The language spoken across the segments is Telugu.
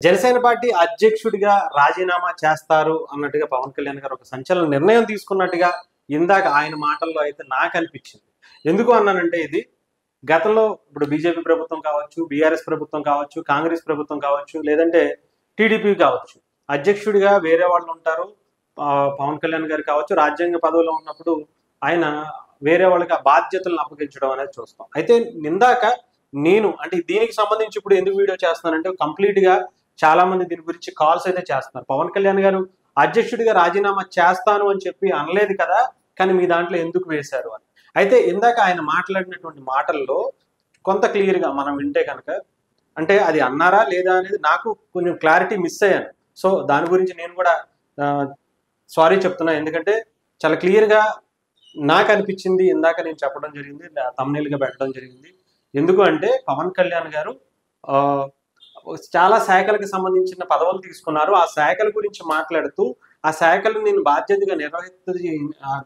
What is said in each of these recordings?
జనసేన పార్టీ అధ్యక్షుడిగా రాజీనామా చేస్తారు అన్నట్టుగా పవన్ కళ్యాణ్ గారు ఒక సంచలన నిర్ణయం తీసుకున్నట్టుగా ఇందాక ఆయన మాటల్లో అయితే నాకు అనిపించింది. ఎందుకు అన్నానంటే ఇది గతంలో ఇప్పుడు బీజేపీ ప్రభుత్వం కావచ్చు, బీఆర్ఎస్ ప్రభుత్వం కావచ్చు, కాంగ్రెస్ ప్రభుత్వం కావచ్చు, లేదంటే టీడీపీ కావచ్చు. అధ్యక్షుడిగా వేరే వాళ్ళు ఉంటారు. పవన్ కళ్యాణ్ గారు కావచ్చు, రాజ్యాంగ పదవిలో ఉన్నప్పుడు ఆయన వేరే వాళ్ళకి ఆ బాధ్యతలను అప్పగించడం అనేది చూస్తాం. అయితే ఇందాక నేను అంటే దీనికి సంబంధించి ఇప్పుడు ఎందుకు వీడియో చేస్తున్నానంటే కంప్లీట్ గా చాలా మంది దీని గురించి కాల్స్ అయితే చేస్తున్నారు. పవన్ కళ్యాణ్ గారు అధ్యక్షుడిగా రాజీనామా చేస్తాను అని చెప్పి అనలేదు కదా, కానీ మీ దాంట్లో ఎందుకు వేశారు అని. అయితే ఇందాక ఆయన మాట్లాడినటువంటి మాటల్లో కొంత క్లియర్గా మనం వింటే కనుక అంటే అది అన్నారా లేదా అనేది నాకు కొంచెం క్లారిటీ మిస్ అయ్యాను. సో దాని గురించి నేను కూడా సారీ చెప్తున్నా. ఎందుకంటే చాలా క్లియర్గా నాకు అనిపించింది, ఇందాక నేను చెప్పడం జరిగింది, థంబ్నెయిల్గా పెట్టడం జరిగింది. ఎందుకు అంటే పవన్ కళ్యాణ్ గారు చాలా శాఖలకు సంబంధించిన పదవులు తీసుకున్నారు. ఆ శాఖల గురించి మాట్లాడుతూ ఆ శాఖలు నేను బాధ్యతగా నిర్వహిస్తుంది,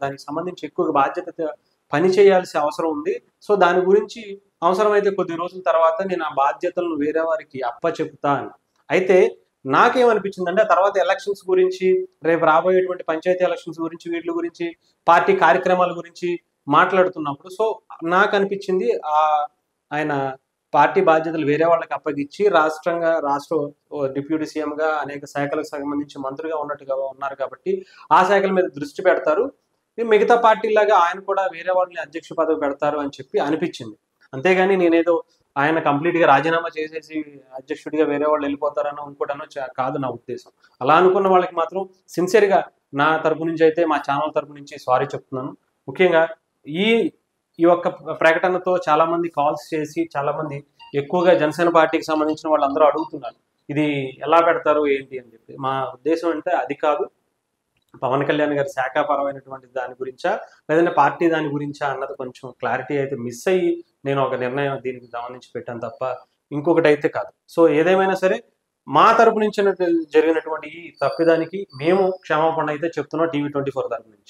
దానికి సంబంధించి ఎక్కువగా బాధ్యత పని చేయాల్సిన అవసరం ఉంది. సో దాని గురించి అవసరమైతే కొద్ది రోజుల తర్వాత నేను ఆ బాధ్యతలను వేరే వారికి అప్పచెపుతాను. అయితే నాకేమనిపించిందంటే ఆ తర్వాత ఎలక్షన్స్ గురించి, రేపు రాబోయేటువంటి పంచాయతీ ఎలక్షన్స్ గురించి, వీటి గురించి, పార్టీ కార్యక్రమాల గురించి మాట్లాడుతున్నప్పుడు సో నాకు అనిపించింది ఆయన పార్టీ బాధ్యతలు వేరే వాళ్ళకి అప్పగించి రాష్ట్ర డిప్యూటీ సీఎంగా అనేక శాఖలకు సంబంధించి మంత్రిగా ఉన్నారు కాబట్టి ఆ శాఖల మీద దృష్టి పెడతారు. మిగతా పార్టీలాగా ఆయన కూడా వేరే వాళ్ళని అధ్యక్ష పదవి పెడతారు అని చెప్పి అనిపించింది. అంతేగాని నేనేదో ఆయన కంప్లీట్ గా రాజీనామా చేసేసి అధ్యక్షుడిగా వేరే వాళ్ళు వెళ్ళిపోతారనో ఇంకోటనో కాదు నా ఉద్దేశం. అలా అనుకున్న వాళ్ళకి మాత్రం సిన్సియర్ గా నా తరపు నుంచి అయితే మా ఛానల్ తరపు నుంచి సారీ చెప్తున్నాను. ముఖ్యంగా ఈ యొక్క ప్రకటనతో చాలా మంది కాల్స్ చేసి చాలా మంది ఎక్కువగా జనసేన పార్టీకి సంబంధించిన వాళ్ళందరూ అడుగుతున్నారు, ఇది ఎలా పెడతారు ఏంటి అని చెప్పి. మా ఉద్దేశం అంటే అది కాదు, పవన్ కళ్యాణ్ గారి శాఖాపరమైనటువంటి దాని గురించా లేదంటే పార్టీ దాని గురించా అన్నది కొంచెం క్లారిటీ అయితే మిస్ అయ్యి నేను ఒక నిర్ణయం దీనికి సంబంధించి పెట్టాను తప్ప ఇంకొకటి అయితే కాదు. సో ఏదేమైనా సరే మా తరపు నుంచి జరిగినటువంటి ఈ తప్పిదానికి మేము క్షమాపణ అయితే చెప్తున్నాం టీవీ 24 తరపు నుంచి.